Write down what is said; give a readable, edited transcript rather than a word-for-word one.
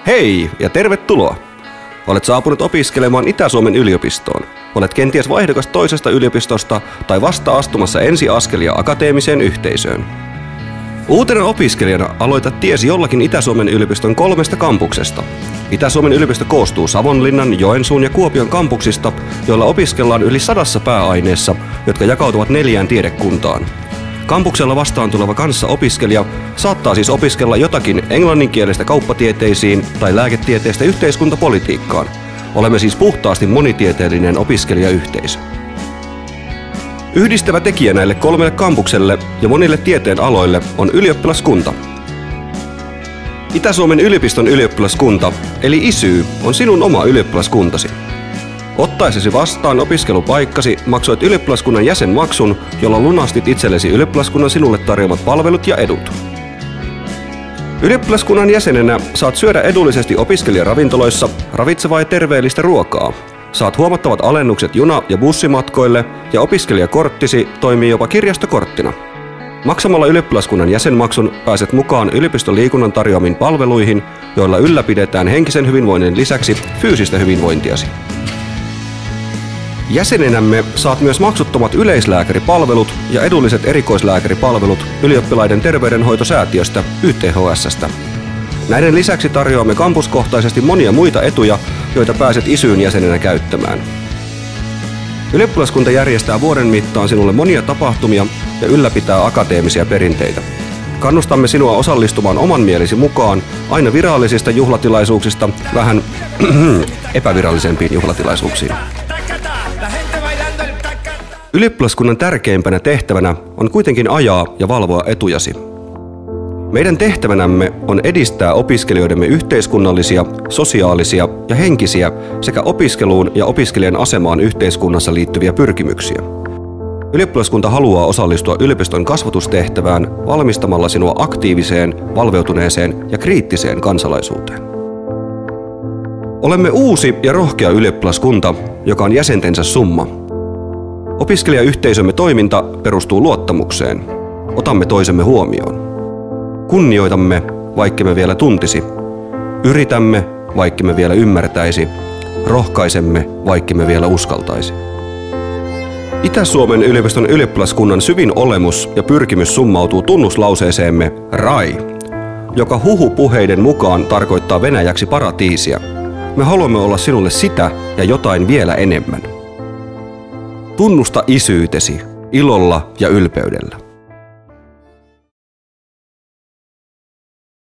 Hei ja tervetuloa! Olet saapunut opiskelemaan Itä-Suomen yliopistoon. Olet kenties vaihdokas toisesta yliopistosta tai vasta astumassa ensiaskelia akateemiseen yhteisöön. Uutena opiskelijana aloitat tiesi jollakin Itä-Suomen yliopiston 3 kampuksesta. Itä-Suomen yliopisto koostuu Savonlinnan, Joensuun ja Kuopion kampuksista, joilla opiskellaan yli 100 pääaineessa, jotka jakautuvat 4 tiedekuntaan. Kampuksella vastaan tuleva kanssaopiskelija saattaa siis opiskella jotakin englanninkielistä kauppatieteisiin tai lääketieteestä yhteiskuntapolitiikkaan. Olemme siis puhtaasti monitieteellinen opiskelijayhteisö. Yhdistävä tekijä näille 3 kampukselle ja monille tieteen aloille on ylioppilaskunta. Itä-Suomen yliopiston ylioppilaskunta, eli ISY, on sinun oma ylioppilaskuntasi. Ottaessesi vastaan opiskelupaikkasi maksoit ylioppilaskunnan jäsenmaksun, jolla lunastit itsellesi ylioppilaskunnan sinulle tarjoamat palvelut ja edut. Ylioppilaskunnan jäsenenä saat syödä edullisesti opiskelijaravintoloissa ravitsevaa ja terveellistä ruokaa. Saat huomattavat alennukset juna- ja bussimatkoille ja opiskelijakorttisi toimii jopa kirjastokorttina. Maksamalla ylioppilaskunnan jäsenmaksun pääset mukaan yliopiston liikunnan tarjoamiin palveluihin, joilla ylläpidetään henkisen hyvinvoinnin lisäksi fyysistä hyvinvointiasi. Jäsenenämme saat myös maksuttomat yleislääkäripalvelut ja edulliset erikoislääkäripalvelut Ylioppilaiden terveydenhoitosäätiöstä YTHS:stä. Näiden lisäksi tarjoamme kampuskohtaisesti monia muita etuja, joita pääset ISYyn jäsenenä käyttämään. Ylioppilaskunta järjestää vuoden mittaan sinulle monia tapahtumia ja ylläpitää akateemisia perinteitä. Kannustamme sinua osallistumaan oman mielesi mukaan aina virallisista juhlatilaisuuksista vähän epävirallisempiin juhlatilaisuuksiin. Ylioppilaskunnan tärkeimpänä tehtävänä on kuitenkin ajaa ja valvoa etujasi. Meidän tehtävänämme on edistää opiskelijoidemme yhteiskunnallisia, sosiaalisia ja henkisiä sekä opiskeluun ja opiskelijan asemaan yhteiskunnassa liittyviä pyrkimyksiä. Ylioppilaskunta haluaa osallistua yliopiston kasvatustehtävään valmistamalla sinua aktiiviseen, valveutuneeseen ja kriittiseen kansalaisuuteen. Olemme uusi ja rohkea ylioppilaskunta, joka on jäsentensä summa. Opiskelijayhteisömme toiminta perustuu luottamukseen. Otamme toisemme huomioon. Kunnioitamme, vaikkemme vielä tuntisi. Yritämme, vaikkemme vielä ymmärtäisi. Rohkaisemme, vaikkemme vielä uskaltaisi. Itä-Suomen yliopiston ylioppilaskunnan syvin olemus ja pyrkimys summautuu tunnuslauseeseemme RAI, joka huhupuheiden mukaan tarkoittaa venäjäksi paratiisia. Me haluamme olla sinulle sitä ja jotain vielä enemmän. Tunnusta isyytesi ilolla ja ylpeydellä.